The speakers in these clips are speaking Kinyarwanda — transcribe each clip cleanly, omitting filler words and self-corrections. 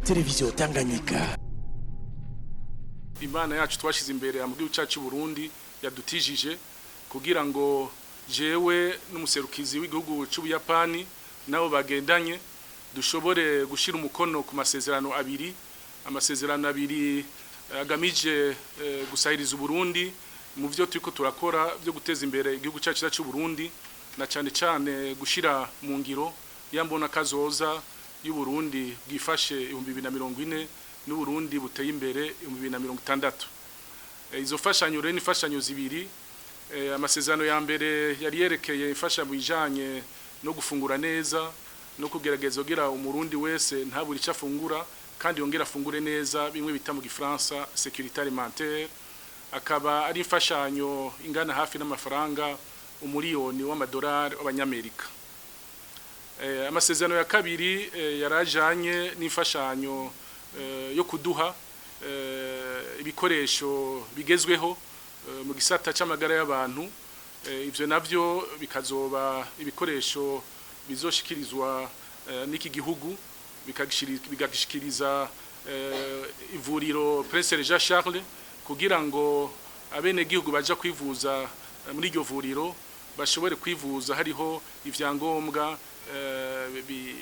Televiziyo Tanganyika. Imana yacu twashize imbere mu gihugu cyacu Burundi yadutijije kugira ngo jewe n'umuserukizi w'igihugu cy'Ubuyapani nabo bagendanye dushobore gushira umukono ku masezerano abiri agamije gusahiriza Burundi mu byo turiko turakora byo guteza imbere igihugu cyacu cy'u Burundi na cyane gushira mu ngiro yambona kazoza y'u Burundi bwifashe 2040 n'u Burundi buteye imbere 2060. Izo fashanyo rero ni fashanyo zibiri. Amasezerano ya mbere yari yerekeye ifasha bijanye no gufungura neza no kugerageza kugira umurundi wese ntaburi cyafungura kandi yongera afungure neza bimwe bita mu Gifaransa sécurité alimentaire. Akaba ari imfashanyo ingana hafi n'amafaranga umuriyoni w'amadolari w'abanyamerika. Amasezerano ya kabiri yarajanye n'imfashanyo yo kuduha ibikoresho bigezweho mu gisata c'amagara y'abantu. Ivyo navyo bikazoba ibikoresho bizoshikirizwa n'iki gihugu bigashikiriza ivuriro Prince Jean Charles kugira ngo abene gihugu baje kwivuza muri iryo vuriro bashobore kwivuza hariho ivyangombwa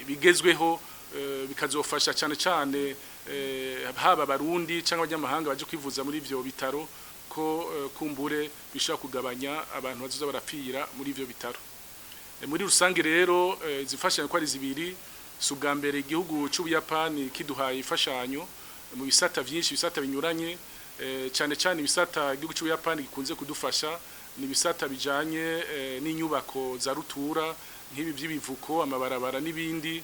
bigezweho bikazofasha cyane haba barundi cyangwa abanyamahanga baje kwivuza muri ivyo bitaro ko kumbure bishaka kugabanya abantu bazoza barapfira muri ivyo bitaro. Muri rusange rero zifashanya ko ari zibiri. Subwa mbere igihugu cy'Ubuyapani kiduhaye ifashanyo mu bisata byinshi, bisata binyuranye, cyane ibisata igihugu cy'Ubuyapani gikunze kudufasha ni bisata bijanye n'inyubako za rutura nk'ibi by'ibivuko, amabarabara n'ibindi,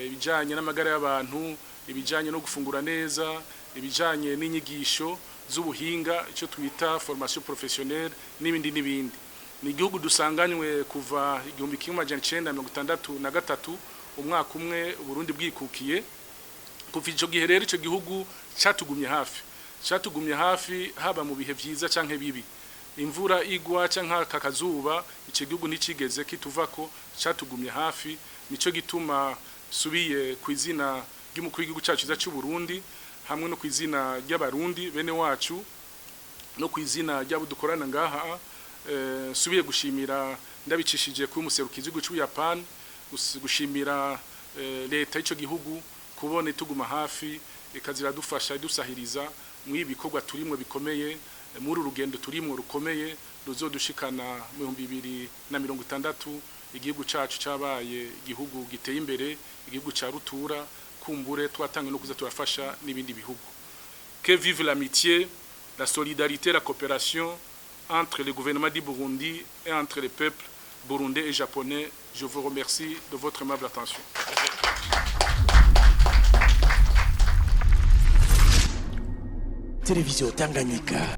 ibijanye n'amagara y'abantu, ibijanye no gufungura neza, ibijanye n'inyigisho z'ubuhinga icyo twita formation professionnelle n'ibindi. Ni igihugu dusanganywe kuva 1963 umwaka umwe Burundi bwikukiye. Kuva ico gihe rero ico gihugu cyatugumye hafi haba mu bihe byiza canke bibi, imvura igwa canke kakazuba, ico gihugu nicigeze kituvako, cyatugumye hafi. Nico gituma subiye kwizina ry'umukuru w'igihugu cyacu cy'u Burundi hamwe no kwizina ry'abarundi bene wacu no kwizina ry'abo dukorana ngaha, subiye gushimira ndabicishije ku muserukizi w'igihugu cy'Ubuyapani, gushimira leta y'ico gihugu kubone tuguma hafi ikazira dufasha idusahiriza mu ibikorwa turimwe bikomeye, muri urugendo turimwe rukomeye ruzodushikana mu 2060 igihugu cyacu cyabaye igihugu giteye imbere, igihugu cya rutura kumbure twatanga no kuza turafasha n'ibindi bihugu. Que vive l'amitié, la solidarité, la coopération entre le gouvernement du Burundi et entre les peuples burundais et japonais. Je vous remercie de votre aimable attention. Televiziyo Tanganyika.